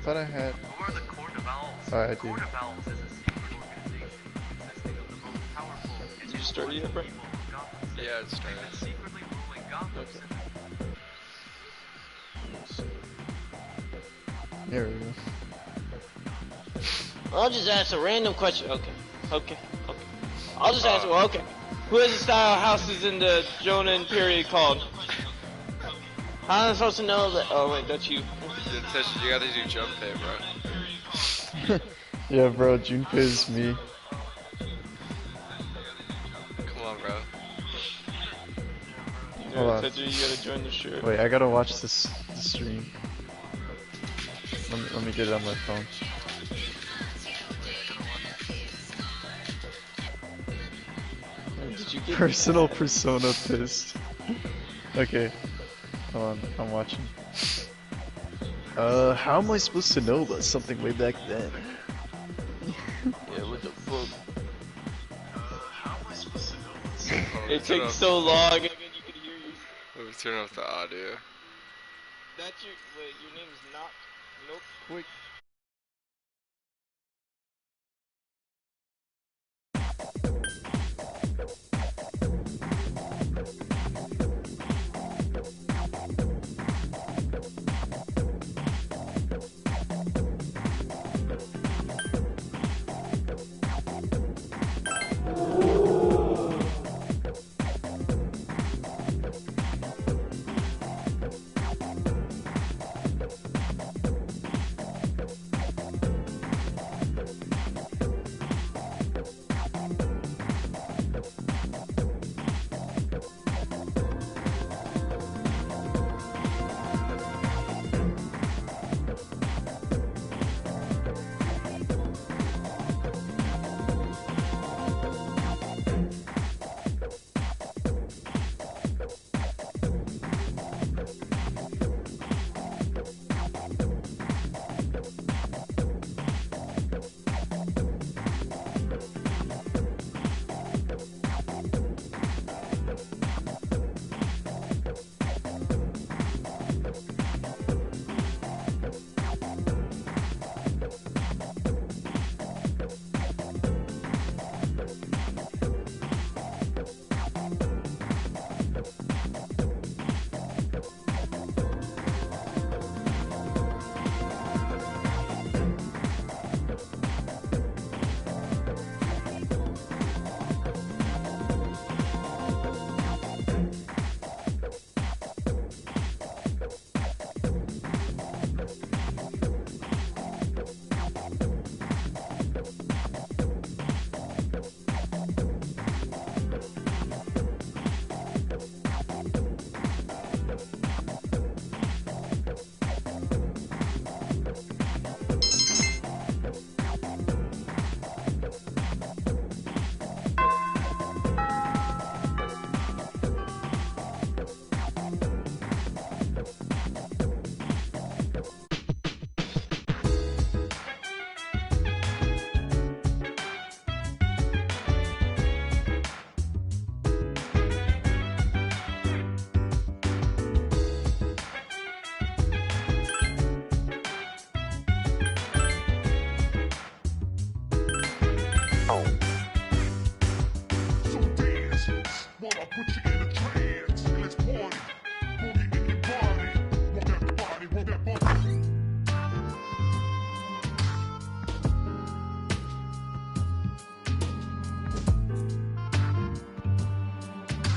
thought I had. Who are the Court of Owls? Oh, I The do. Court of Owls is a secret organization consisting of the most powerful and Did you start it yet, bro? people of Gotham City. Yeah, it's They've been started. secretly ruling Gotham Okay. City. There we go. I'll just ask a random question. Okay. I'll just ask. Well, okay. Who is the style houses in the Jonan period called? How am I supposed to know that? Oh wait, that's you. You gotta do jump pay, bro. Yeah, bro, Junpei is me. Come on, bro. Hold on. Tetsu, you gotta join the shirt. Wait, I gotta watch the stream. Let me get it on my phone. Did you get Personal persona pissed. Okay. Hold on, I'm watching. How am I supposed to know about something way back then? Yeah, what the fuck? How am I supposed to know about something? It takes so long, and then you can hear you. Let me turn off the audio. That's your. Wait, your name is not. Nope. Quick.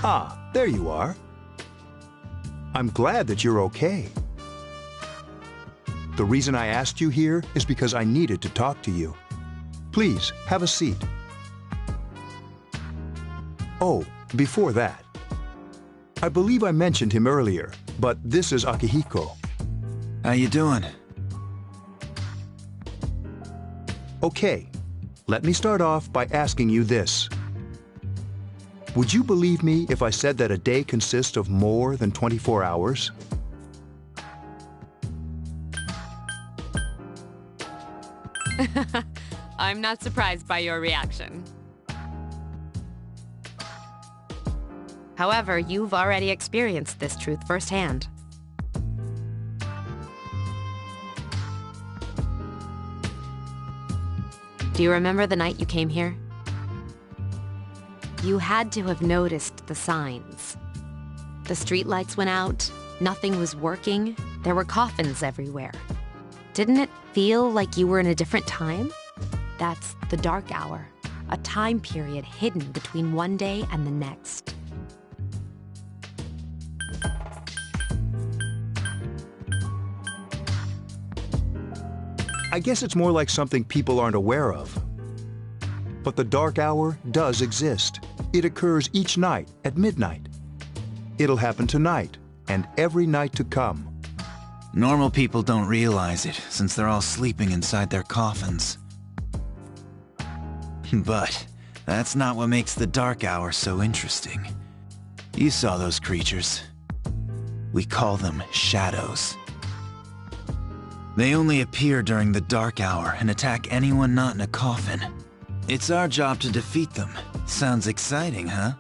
Ah, there you are. I'm glad that you're okay. The reason I asked you here is because I needed to talk to you. Please, have a seat. Oh, before that, I believe I mentioned him earlier, but this is Akihiko. How you doing? Okay, let me start off by asking you this. Would you believe me if I said that a day consists of more than 24 hours? I'm not surprised by your reaction. However, you've already experienced this truth firsthand. Do you remember the night you came here? You had to have noticed the signs. The streetlights went out, nothing was working, there were coffins everywhere. Didn't it feel like you were in a different time? That's the dark hour, a time period hidden between one day and the next. I guess it's more like something people aren't aware of. But the dark hour does exist. It occurs each night at midnight. It'll happen tonight and every night to come. Normal people don't realize it, since they're all sleeping inside their coffins. But that's not what makes the dark hour so interesting. You saw those creatures. We call them shadows. They only appear during the dark hour and attack anyone not in a coffin. It's our job to defeat them. Sounds exciting, huh?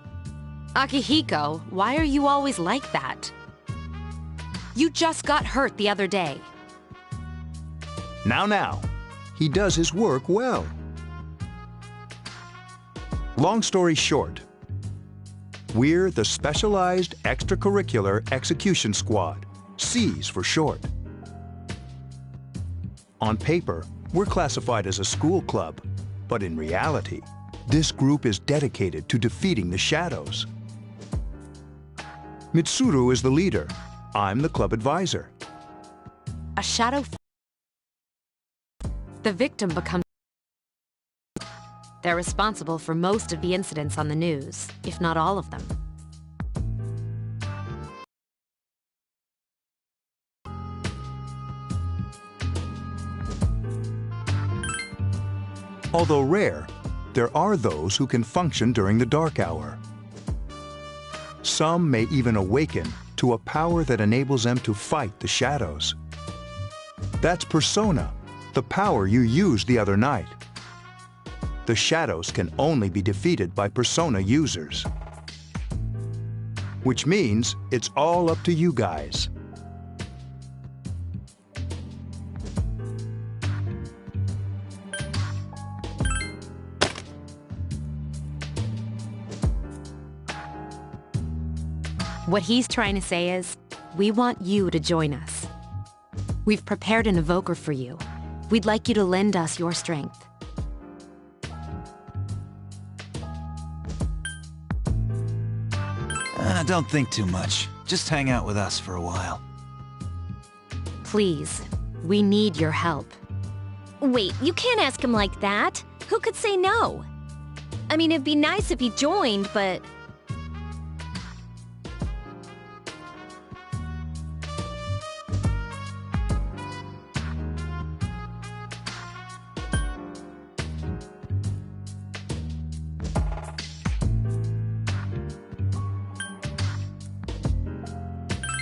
Akihiko, why are you always like that? You just got hurt the other day. Now, he does his work well. Long story short, we're the Specialized Extracurricular Execution Squad, SEAS for short. On paper, we're classified as a school club, but in reality, this group is dedicated to defeating the shadows. Mitsuru is the leader. I'm the club advisor. A shadow. The victim becomes. They're responsible for most of the incidents on the news, if not all of them. Although rare, there are those who can function during the dark hour. Some may even awaken to a power that enables them to fight the shadows. That's Persona, the power you used the other night. The shadows can only be defeated by Persona users. Which means it's all up to you guys. What he's trying to say is, we want you to join us. We've prepared an evoker for you. We'd like you to lend us your strength. Don't think too much. Just hang out with us for a while. Please, we need your help. Wait, you can't ask him like that. Who could say no? I mean, it'd be nice if he joined, but...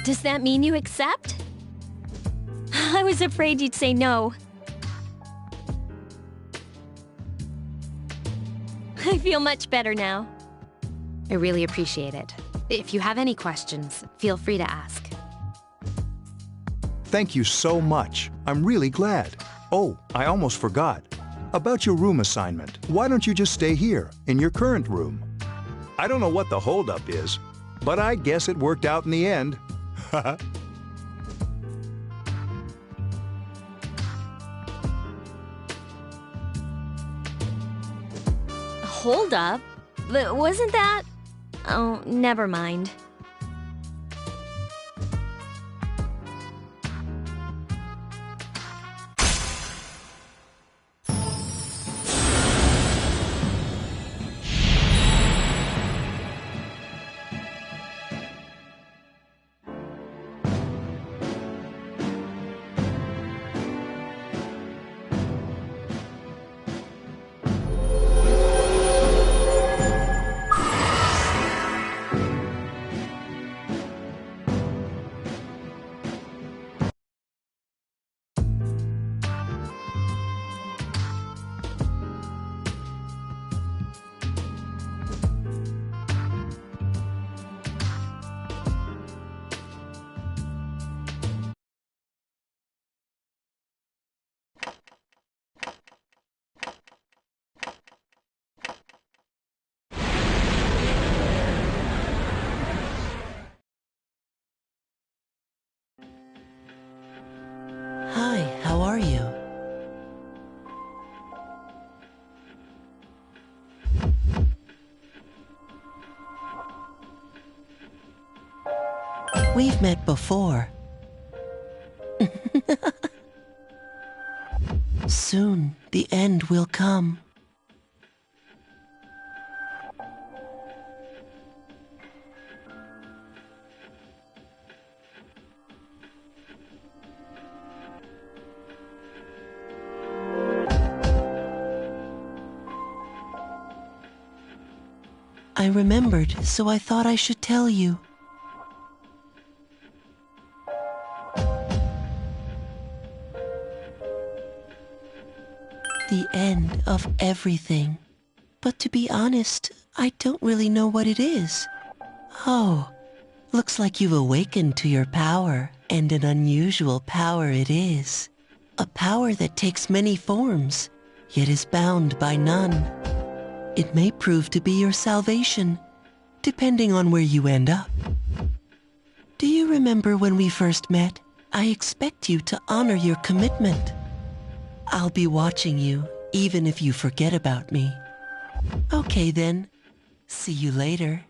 Does that mean you accept? I was afraid you'd say no. I feel much better now. I really appreciate it. If you have any questions, feel free to ask. Thank you so much. I'm really glad. Oh, I almost forgot. About your room assignment, why don't you just stay here, in your current room? I don't know what the holdup is, but I guess it worked out in the end. Hold up. Wasn't that... Oh, never mind. how are you? We've met before. Soon, the end will come. I remembered, so I thought I should tell you. The end of everything. But to be honest, I don't really know what it is. Oh, looks like you've awakened to your power, and an unusual power it is. A power that takes many forms, yet is bound by none. It may prove to be your salvation, depending on where you end up. Do you remember when we first met? I expect you to honor your commitment. I'll be watching you, even if you forget about me. Okay then. See you later.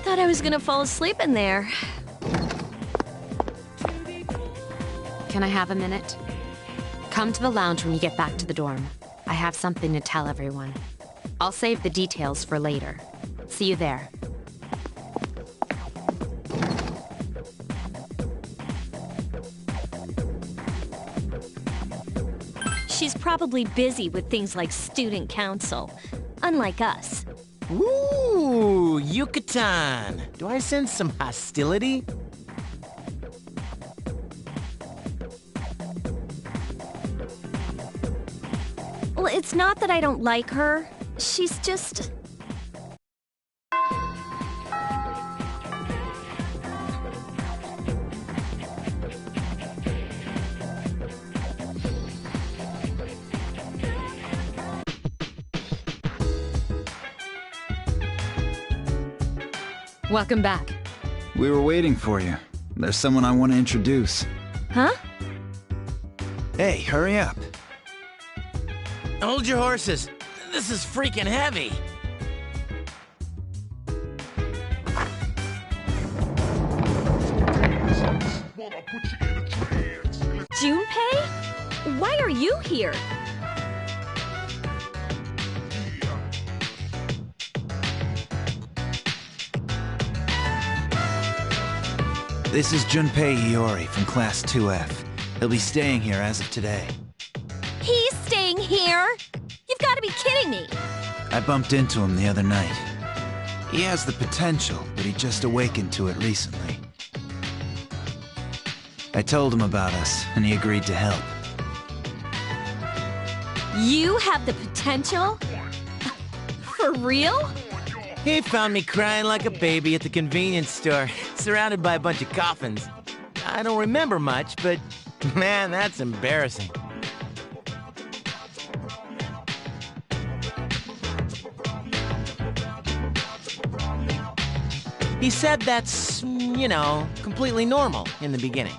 Thought I was gonna fall asleep in there. Can I have a minute? Come to the lounge when you get back to the dorm. I have something to tell everyone. I'll save the details for later. See you there. She's probably busy with things like student council, unlike us. Ooh, Yucatan! Do I sense some hostility? Well, it's not that I don't like her. She's just... Welcome back. We were waiting for you. There's someone I want to introduce. Huh? Hey, hurry up. Hold your horses. This is freaking heavy. Junpei? Why are you here? This is Junpei Iori from Class 2F. He'll be staying here as of today. He's staying here? You've got to be kidding me. I bumped into him the other night. He has the potential, but he just awakened to it recently. I told him about us, and he agreed to help. You have the potential? For real? He found me crying like a baby at the convenience store, surrounded by a bunch of coffins. I don't remember much, but man, that's embarrassing. He said that's, you know, completely normal in the beginning.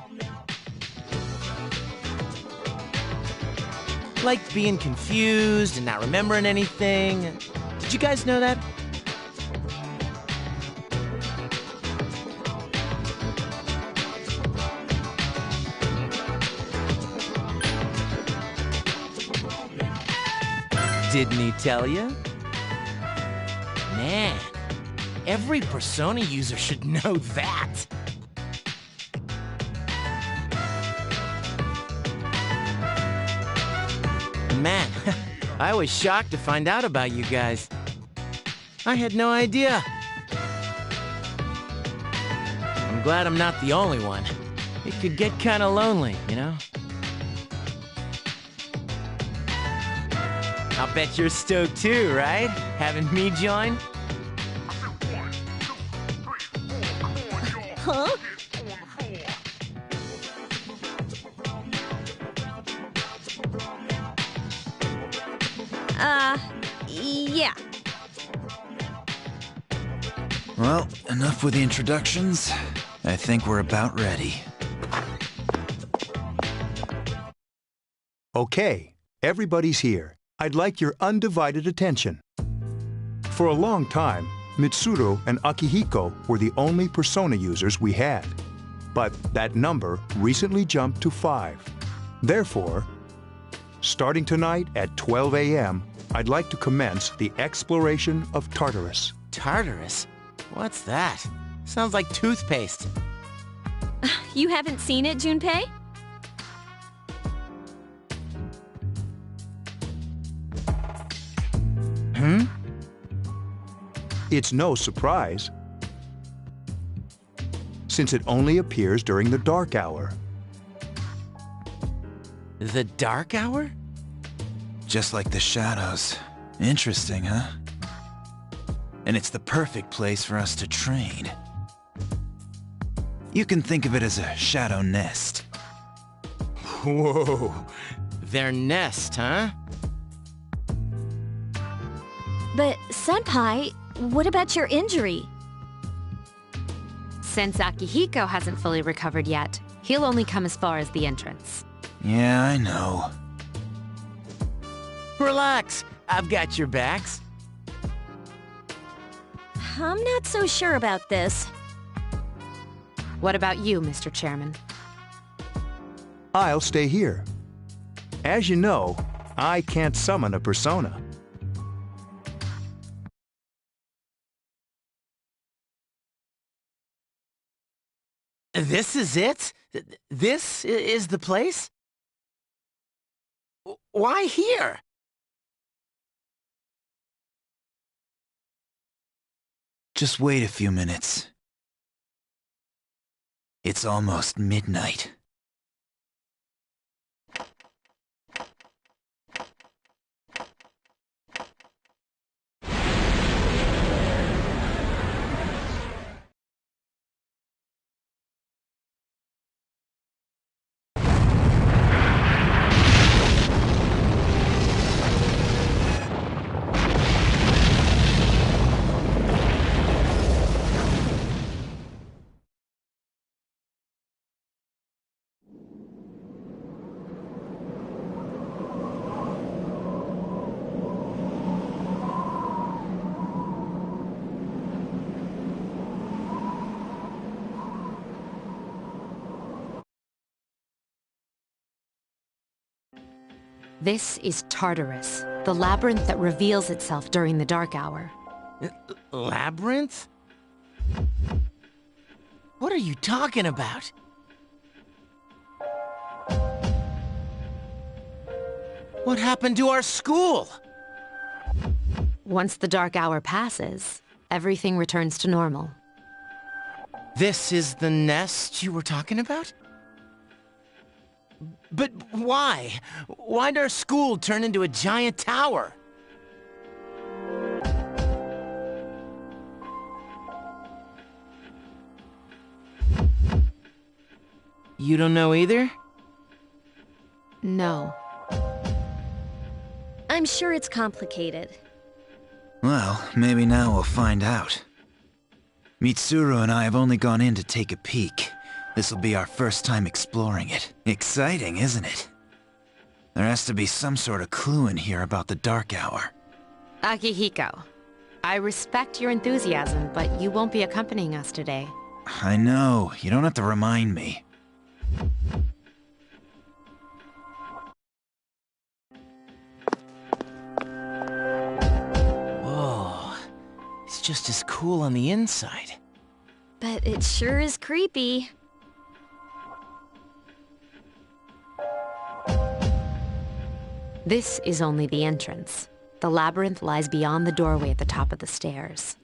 Like being confused and not remembering anything. Did you guys know that? Didn't he tell you? Man, every Persona user should know that. Man, I was shocked to find out about you guys. I had no idea. I'm glad I'm not the only one. It could get kinda lonely, you know? I'll bet you're stoked too, right? Having me join? Huh? Yeah. Well, enough with the introductions. I think we're about ready. Okay, everybody's here. I'd like your undivided attention. For a long time, Mitsuru and Akihiko were the only Persona users we had. But that number recently jumped to 5. Therefore, starting tonight at 12 a.m., I'd like to commence the exploration of Tartarus. Tartarus? What's that? Sounds like toothpaste. You haven't seen it, Junpei? Hmm? It's no surprise, since it only appears during the dark hour. The dark hour? Just like the shadows. Interesting, huh? And it's the perfect place for us to train. You can think of it as a shadow nest. Whoa. Their nest, huh? But, Senpai, what about your injury? Since Akihiko hasn't fully recovered yet, he'll only come as far as the entrance. Yeah, I know. Relax, I've got your backs. I'm not so sure about this. What about you, Mr. Chairman? I'll stay here. As you know, I can't summon a persona. This is it? This is the place? Why here? Just wait a few minutes. It's almost midnight. This is Tartarus, the labyrinth that reveals itself during the dark hour. Labyrinth? What are you talking about? What happened to our school? Once the dark hour passes, everything returns to normal. This is the nest you were talking about? But why? Why'd our school turn into a giant tower? You don't know either? No. I'm sure it's complicated. Well, maybe now we'll find out. Mitsuru and I have only gone in to take a peek. This'll be our first time exploring it. Exciting, isn't it? There has to be some sort of clue in here about the dark hour. Akihiko, I respect your enthusiasm, but you won't be accompanying us today. I know. You don't have to remind me. Whoa. It's just as cool on the inside. But it sure is creepy. This is only the entrance. The labyrinth lies beyond the doorway at the top of the stairs.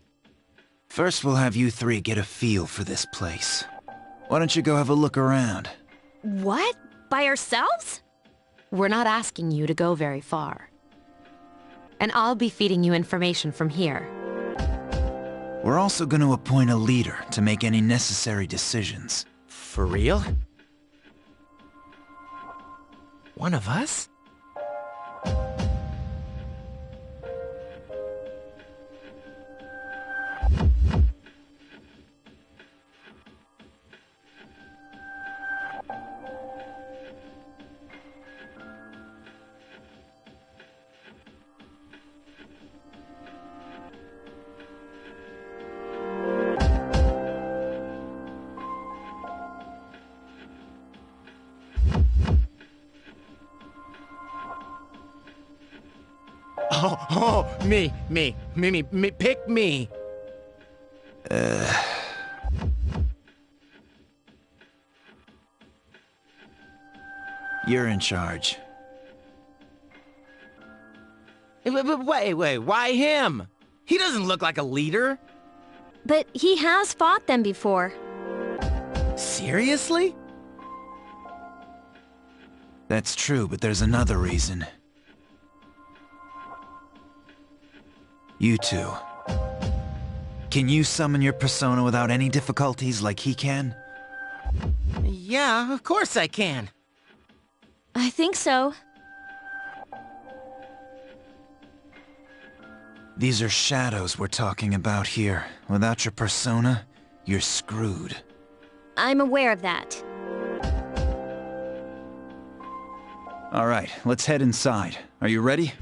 First, we'll have you three get a feel for this place. Why don't you go have a look around? What? By ourselves? We're not asking you to go very far. And I'll be feeding you information from here. We're also going to appoint a leader to make any necessary decisions. For real? One of us? Me, pick me. You're in charge. Wait, why him? He doesn't look like a leader. But he has fought them before. Seriously? That's true, but there's another reason. You two. Can you summon your persona without any difficulties like he can? Yeah, of course I can. I think so. These are shadows we're talking about here. Without your persona, you're screwed. I'm aware of that. All right, let's head inside. Are you ready?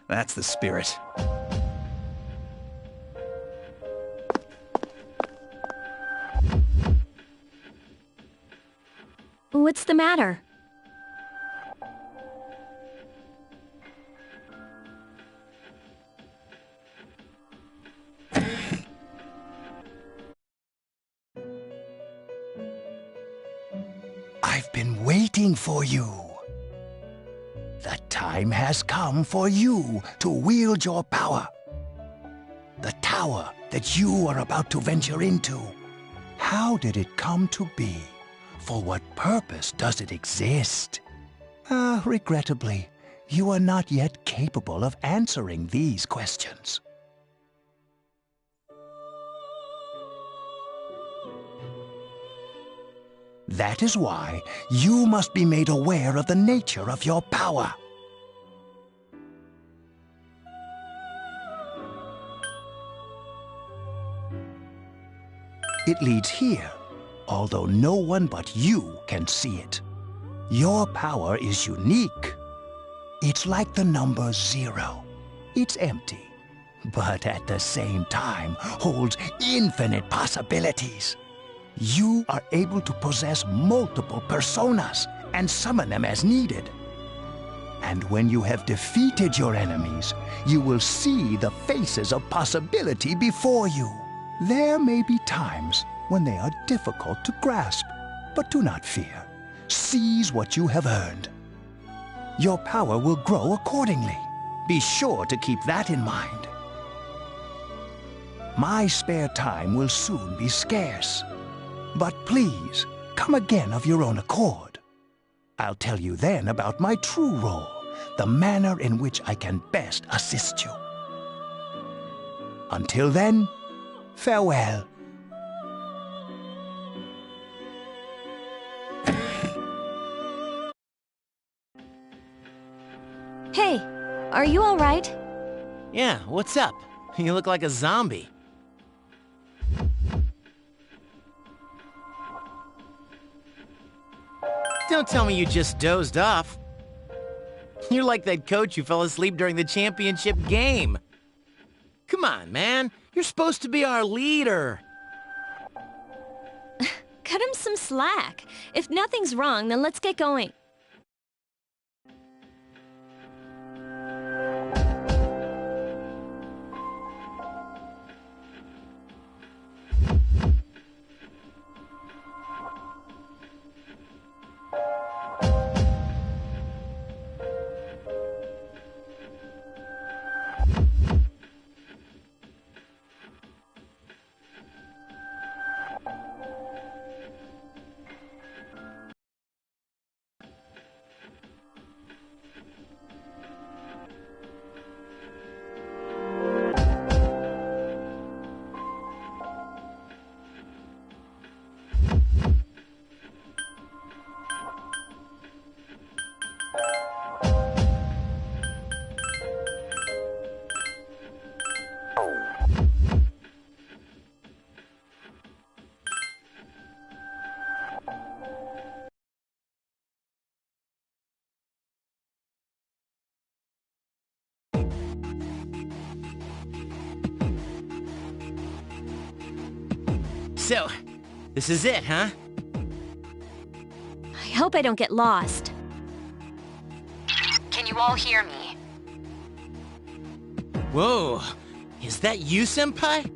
That's the spirit. What's the matter? I've been waiting for you. The time has come for you to wield your power. The tower that you are about to venture into. How did it come to be? For what purpose does it exist? Regrettably, you are not yet capable of answering these questions. That is why you must be made aware of the nature of your power. It leads here, although no one but you can see it. Your power is unique. It's like the number 0. It's empty, but at the same time holds infinite possibilities. You are able to possess multiple personas and summon them as needed. And when you have defeated your enemies, you will see the faces of possibility before you. There may be times when they are difficult to grasp, but do not fear. Seize what you have earned. Your power will grow accordingly. Be sure to keep that in mind. My spare time will soon be scarce. But please, come again of your own accord. I'll tell you then about my true role, the manner in which I can best assist you. Until then, farewell. Hey, are you all right? Yeah, what's up? You look like a zombie. Don't tell me you just dozed off. You're like that coach who fell asleep during the championship game. Come on, man. You're supposed to be our leader. Cut him some slack. If nothing's wrong, then let's get going. So, this is it, huh? I hope I don't get lost. Can you all hear me? Whoa, is that you, Senpai?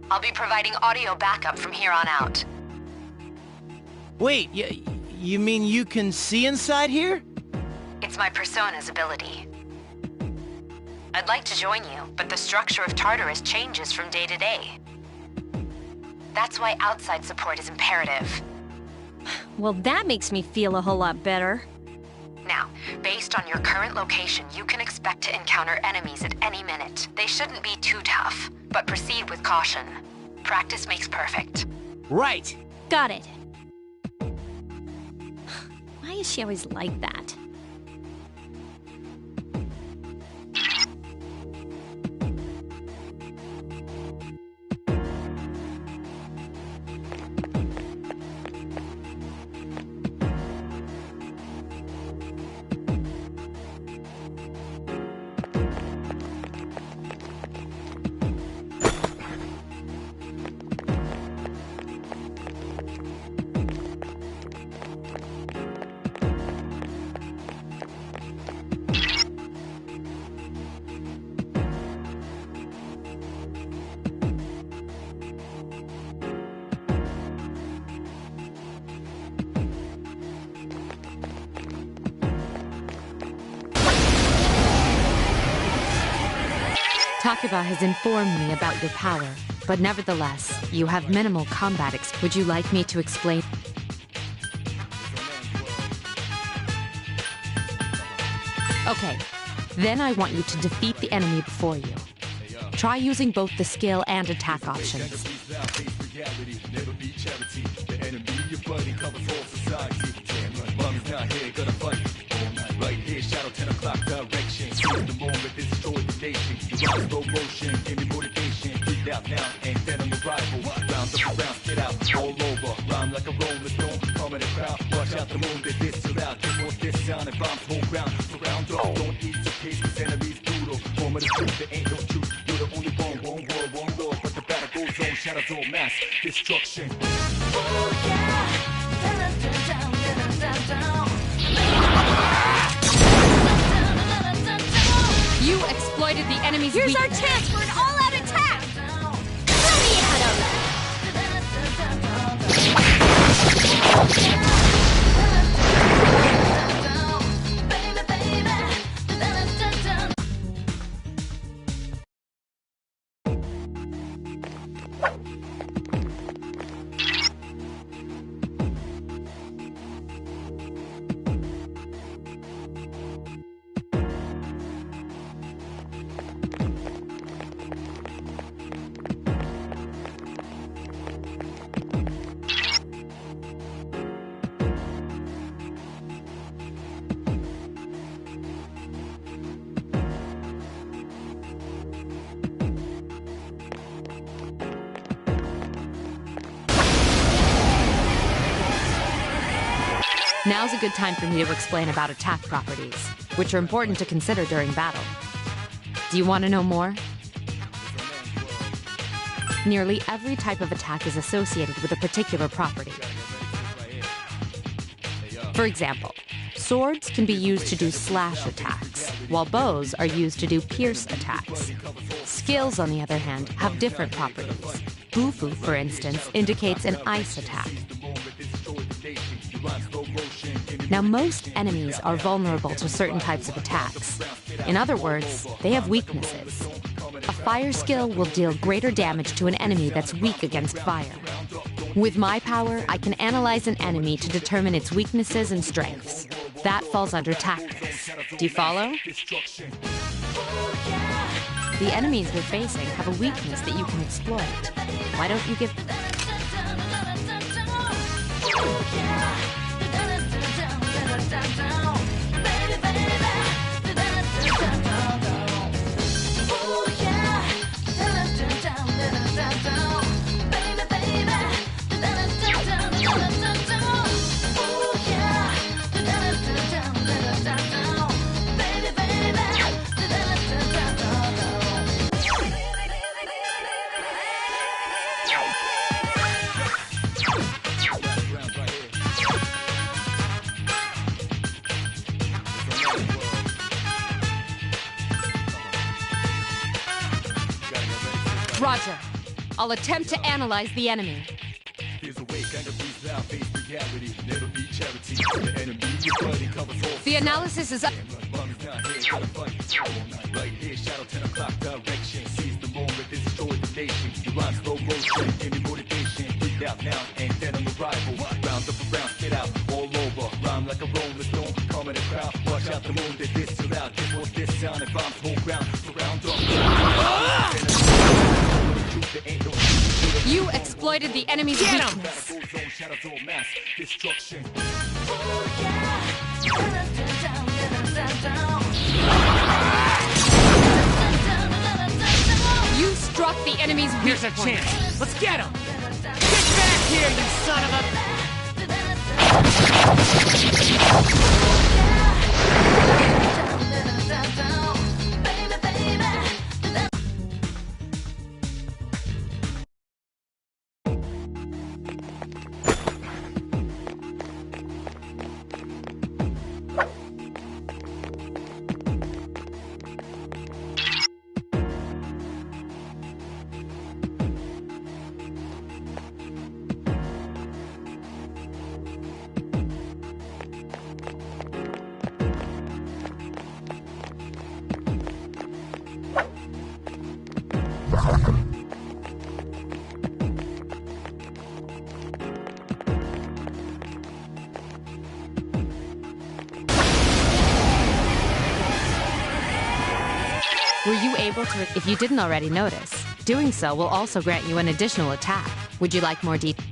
I'll be providing audio backup from here on out. Wait, you mean you can see inside here? It's my Persona's ability. I'd like to join you, but the structure of Tartarus changes from day to day. That's why outside support is imperative. Well, that makes me feel a whole lot better. Now, based on your current location, you can expect to encounter enemies at any minute. They shouldn't be too tough, but proceed with caution. Practice makes perfect. Right. Got it. Why is she always like that? Takuba has informed me about your power, but nevertheless, you have minimal combat Would you like me to explain? Okay, then I want you to defeat the enemy before you. Try using both the skill and attack options. Right here, shadow 10 o'clock direction. The moment this destroyed the nation. You rise, slow motion, give me motivation. Freak out now, ain't that on the rival. Rounds up and rounds, get out, all over. Rhyme like a rolling stone, come in the crowd. Watch out the moon, that this too loud. Just want this sound and bombs whole ground. Surround up, don't eat your case, cause enemies brutal. Form of the truth, there ain't no truth. You're the only one world, one law. But the battle goes on, shadows on mass destruction. Oh yeah, You exploited the enemy's Here's our weakness. chance for an all-out attack! Let me at Now's a good time for me to explain about attack properties, which are important to consider during battle. Do you want to know more? Nearly every type of attack is associated with a particular property. For example, swords can be used to do slash attacks, while bows are used to do pierce attacks. Skills, on the other hand, have different properties. Bufu, for instance, indicates an ice attack. Now, most enemies are vulnerable to certain types of attacks. In other words, they have weaknesses. A fire skill will deal greater damage to an enemy that's weak against fire. With my power, I can analyze an enemy to determine its weaknesses and strengths. That falls under tactics. Do you follow? The enemies we're facing have a weakness that you can exploit. Why don't you give... Roger. I'll attempt to analyze the enemy. The analysis is up. Right here, shadow 10 o'clock direction. Seize the moment, destroy the nation. You run slow motion, give me motivation. Get out now and then on arrival. Round up around, get out all over. Rhyme like a rolling stone, calm in the crowd. Watch out the moon that this too loud. Get more this sound and bombs whole ground. Surround up. You exploited the enemy's weakness. You struck the enemy's weak Here's a point. chance. Let's get him. Get back here, you son of a... Were you able to, if you didn't already notice, doing so will also grant you an additional attack. Would you like more detail?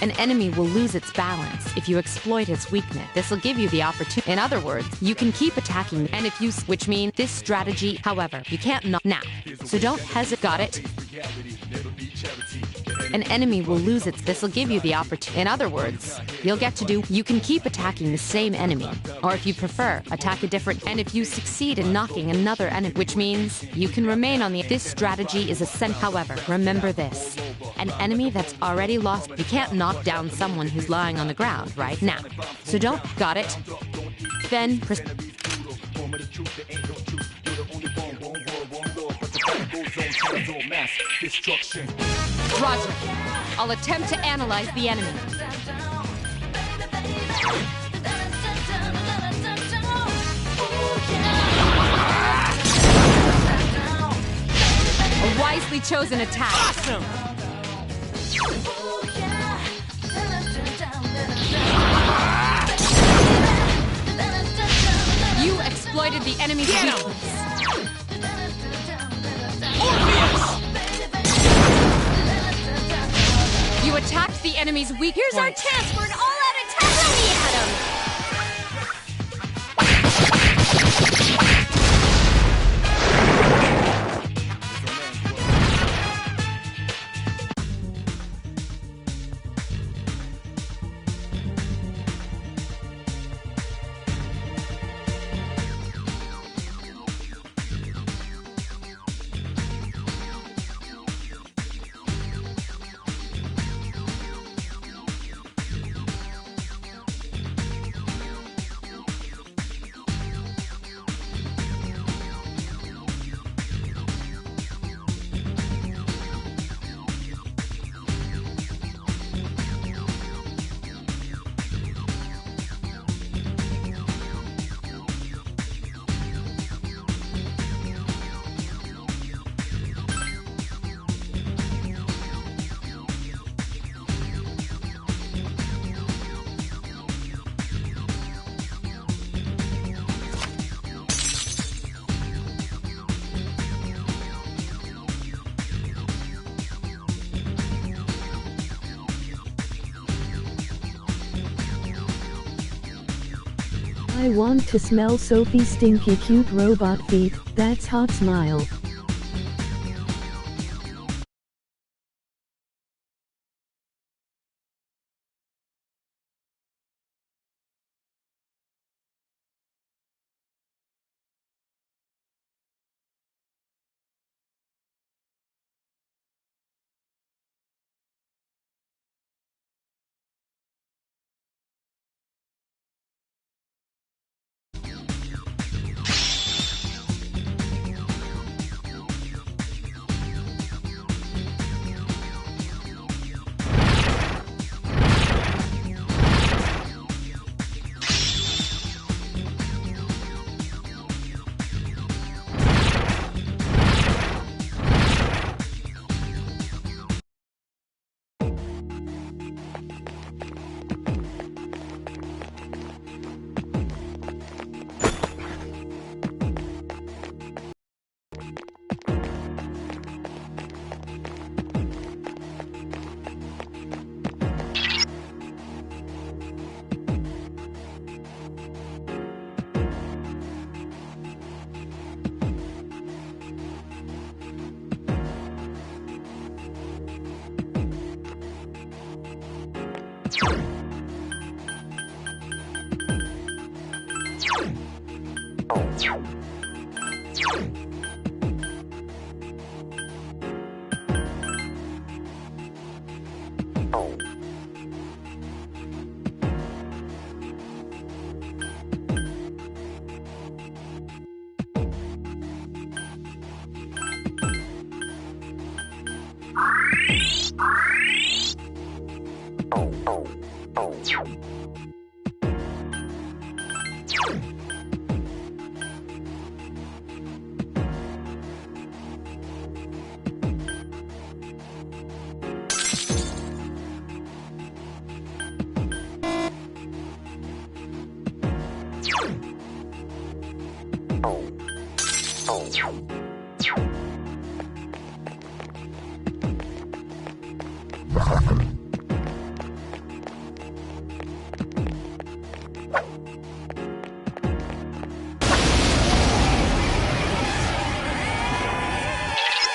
An enemy will lose its balance if you exploit its weakness. This will give you the opportunity. In other words, you can keep attacking, and if you, which means this strategy, however, you can't not now. So don't hesitate. Got it? An enemy will lose its. This will give you the opportunity. In other words, you'll get to do. You can keep attacking the same enemy, or if you prefer, attack a different. And if you succeed in knocking another enemy, which means you can remain on the. This strategy is essential. However, remember this: an enemy that's already lost. You can't knock down someone who's lying on the ground right now. So don't. Got it? Then. Roger. I'll attempt to analyze the enemy. A wisely chosen attack. Awesome! You exploited the enemy's weakness. You attacked the enemy's weak Here's our point. chance for an all-out attack! Throw me at him! I want to smell Sophie's stinky cute robot feet. That's hot smile.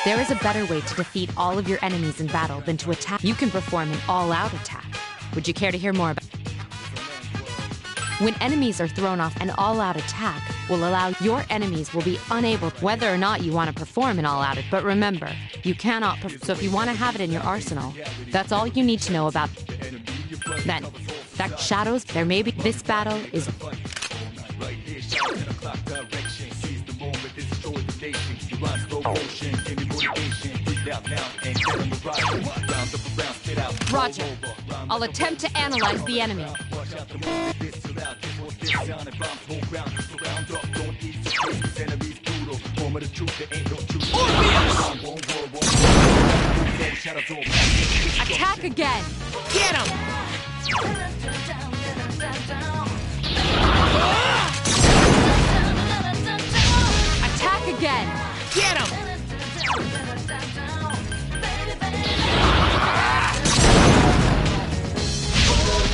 There is a better way to defeat all of your enemies in battle than to attack. You can perform an all-out attack. Would you care to hear more about? When enemies are thrown off, an all-out attack will allow your enemies will be unable, whether or not you want to perform an all-out. But remember, you cannot. So if you want to have it in your arsenal, that's all you need to know about. Then, that shadows. There may be. This battle is. Roger. I'll attempt to analyze the enemy. Attack again! Get him! Attack again! Get him!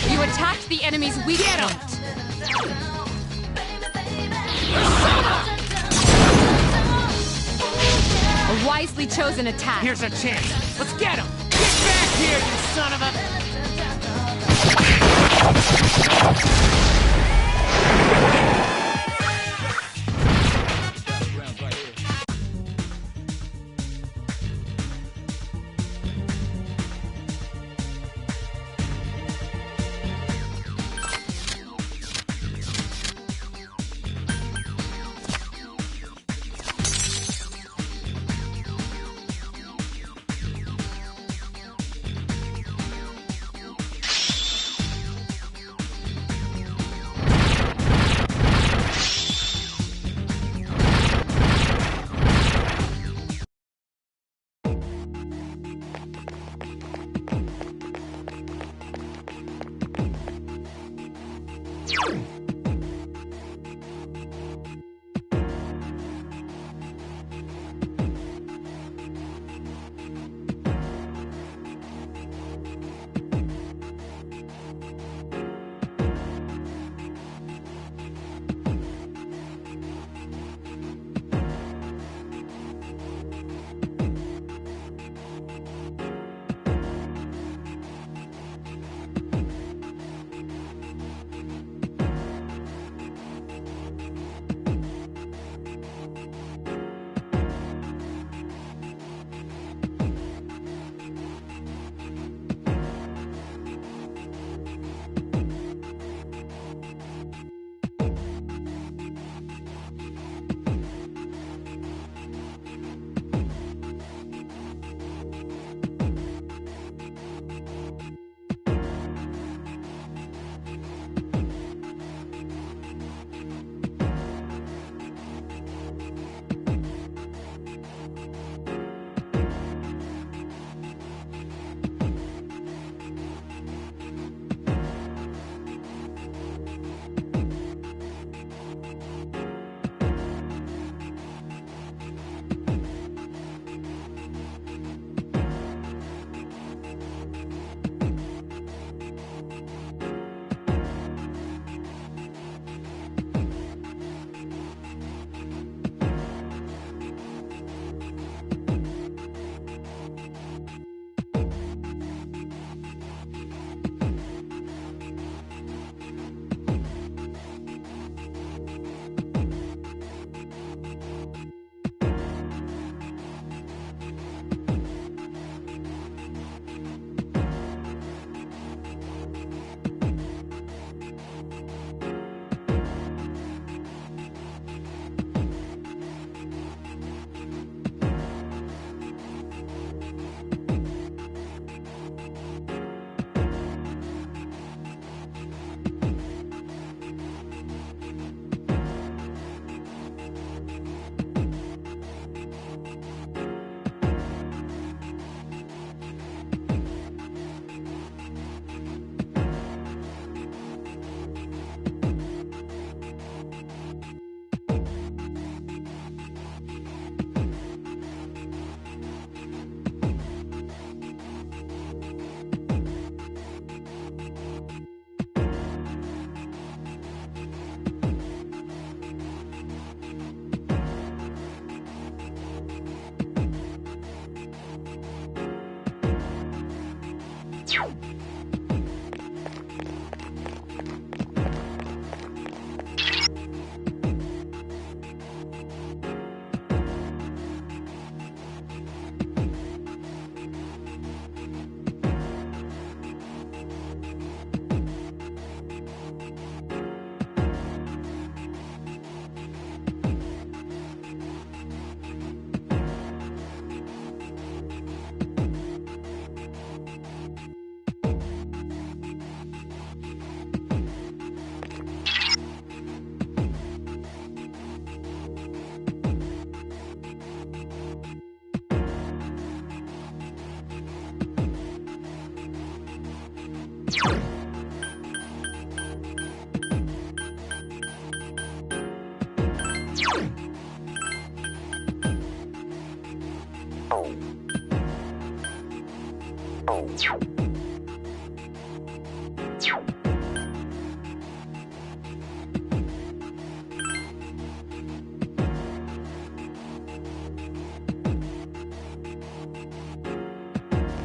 You attacked the enemy's weak point. A wisely chosen attack. Here's our chance. Let's get him! Get back here, you son of a...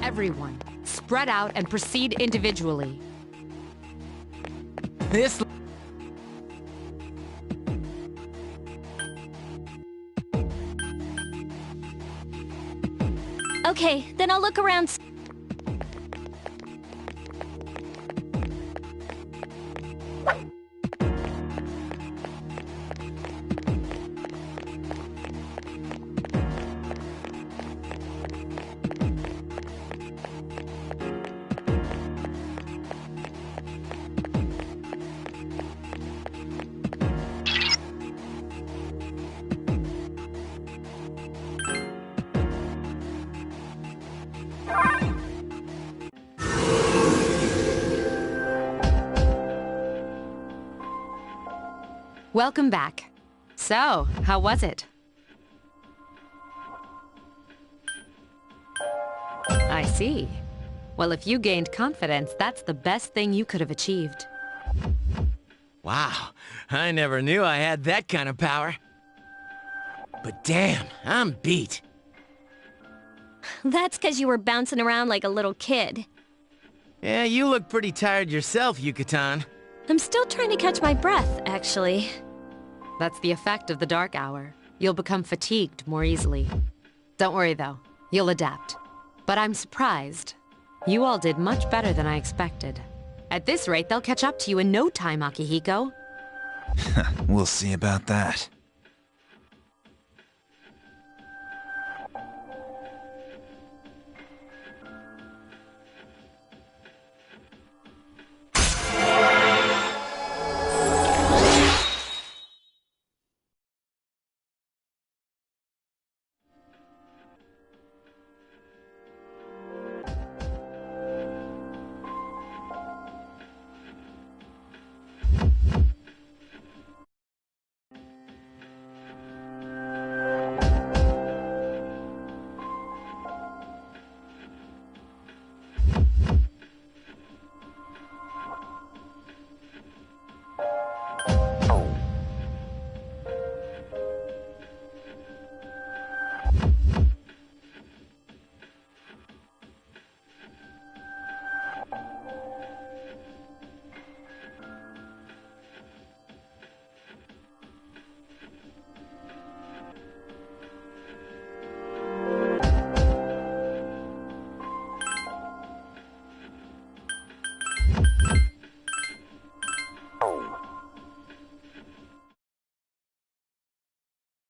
Everyone, spread out and proceed individually. This... Okay, then I'll look around. Welcome back. So, how was it? I see. Well, if you gained confidence, that's the best thing you could have achieved. Wow, I never knew I had that kind of power. But damn, I'm beat. That's because you were bouncing around like a little kid. Yeah, you look pretty tired yourself, Yucatan. I'm still trying to catch my breath, actually. That's the effect of the dark hour. You'll become fatigued more easily. Don't worry, though. You'll adapt. But I'm surprised. You all did much better than I expected. At this rate, they'll catch up to you in no time, Akihiko. We'll see about that.